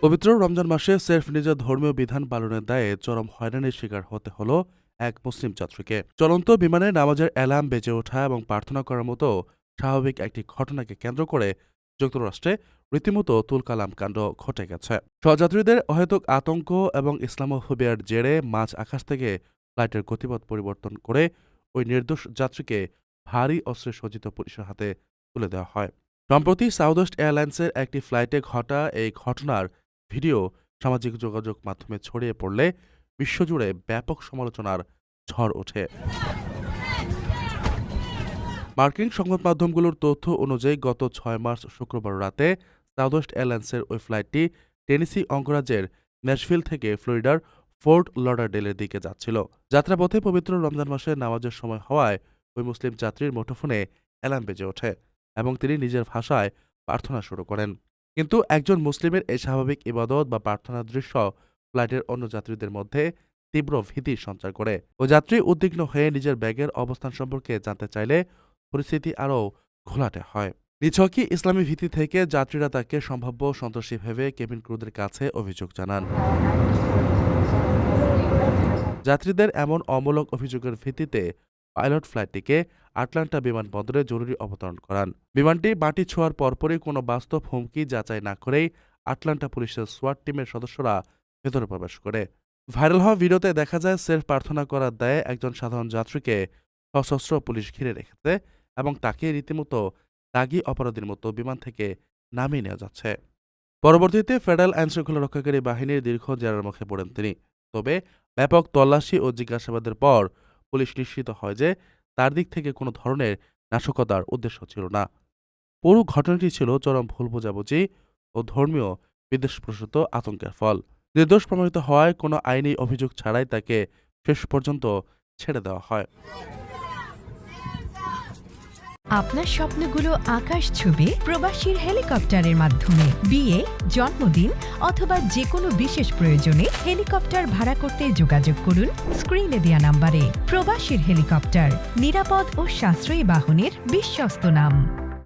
পবিত্র রমজান মাসে সেরফ নিজের ধর্মীয় বিধান পালনের দায়ে চরম হয়রানির শিকার হতে হলো এক মুসলিম যাত্রীকে। চলন্ত বিমানে নামাজের অ্যালার্ম বেজে ওঠা এবং প্রার্থনা করার মতো স্বাভাবিক একটি ঘটনাকে কেন্দ্র করে যুক্তরাষ্ট্রে রীতিমতো তুলকালাম কাণ্ড ঘটে গেছে। সহযাত্রীদের অহেতুক আতঙ্ক এবং ইসলামোফোবিয়ার জেরে মাঝ আকাশ থেকে ফ্লাইটের গতিপথ পরিবর্তন করে ওই নির্দোষ যাত্রীকে ভারী অস্ত্রে সজ্জিত পুলিশের হাতে তুলে দেওয়া হয়। সম্প্রতি সাউথওয়েস্ট এয়ারলাইন্সের একটি ফ্লাইটে ঘটা এই ঘটনার ভিডিও সামাজিক যোগাযোগ মাধ্যমে ছড়িয়ে পড়লে বিশ্বজুড়ে ব্যাপক সমালোচনার ঝড় ওঠে। মার্কিন সংবাদ মাধ্যমগুলোর তথ্য অনুযায়ী গত ৬ মার্চ শুক্রবার রাতে সাউথওয়েস্ট এয়ারলাইন্সের ওই ফ্লাইটটি টেনেসি অঙ্গরাজ্যের ন্যাশভিল থেকে ফ্লোরিডার ফোর্ট লডারডেলের দিকে যাচ্ছিল। যাত্রাপথে পবিত্র রমজান মাসে নামাজের সময় হওয়ায় ওই মুসলিম যাত্রীর মুঠোফোনে অ্যালার্ম বেজে ওঠে এবং তিনি নিজের ভাষায় প্রার্থনা শুরু করেন। কিন্তু একজন মুসলিমের এই স্বাভাবিক ইবাদত বা প্রার্থনার দৃশ্য ফ্লাইটের অন্য যাত্রীদের মধ্যে তীব্র ভীতির সঞ্চার করে। ওই যাত্রী উদ্বিগ্ন হয়ে নিজের ব্যাগের অবস্থান সম্পর্কে জানতে চাইলে পরিস্থিতি আরও ঘোলাটে হয়। নিছকই ইসলামী ভীতি থেকে যাত্রীরা তাকে সম্ভাব্য সন্ত্রাসী ভেবে কেবিন ক্রুদের কাছে অভিযোগ জানান। যাত্রীদের এমন অমূলক অভিযোগের ভিত্তিতে পাইলট ফ্লাইটটিকে আটলান্টা বিমানবন্দরে জরুরি অবতরণ করান। বিমানটি মাটি ছোঁয়ার পরপরই কোনো বাস্তব হুমকি যাচাই না করেই আটলান্টা পুলিশের সোয়াট টিমের সদস্যরা ভেতরে প্রবেশ করে। ভাইরাল হওয়া ভিডিওতে দেখা যায় সেলফ প্রার্থনা করার দায়ে একজন সাধারণ যাত্রীকে সশস্ত্র পুলিশ ঘিরে রেখেছে এবং তাকে রীতিমতো দাগী অপরাধীর মতো বিমান থেকে নামিয়ে নেওয়া যাচ্ছে। পরবর্তীতে ফেডারেল আইনশৃঙ্খলা রক্ষাকারী বাহিনীর দীর্ঘ জেরার মুখে পড়েন তিনি। তবে ব্যাপক তল্লাশি ও জিজ্ঞাসাবাদের পর পুলিশ নিশ্চিত হয় যে তার দিক থেকে কোনো ধরনের নাশকতার উদ্দেশ্য ছিল না। পুরো ঘটনাটি ছিল চরম ভুল বোঝাবুঝি ও ধর্মীয় বিদ্বেষপ্রসূত আতঙ্কের ফল। নির্দোষ প্রমাণিত হওয়ায় কোনো আইনি অভিযোগ ছাড়াই তাকে শেষ পর্যন্ত ছেড়ে দেওয়া হয়। আপনার স্বপ্নগুলো আকাশ ছুবে প্রবাসীর হেলিকপ্টারের মাধ্যমে। বিয়ে, জন্মদিন অথবা যে কোনো বিশেষ প্রয়োজনে হেলিকপ্টার ভাড়া করতে যোগাযোগ করুন স্ক্রিনে দেয়া নাম্বারে। প্রবাসীর হেলিকপ্টার, নিরাপদ ও সাশ্রয়ী বাহনের বিশ্বস্ত নাম।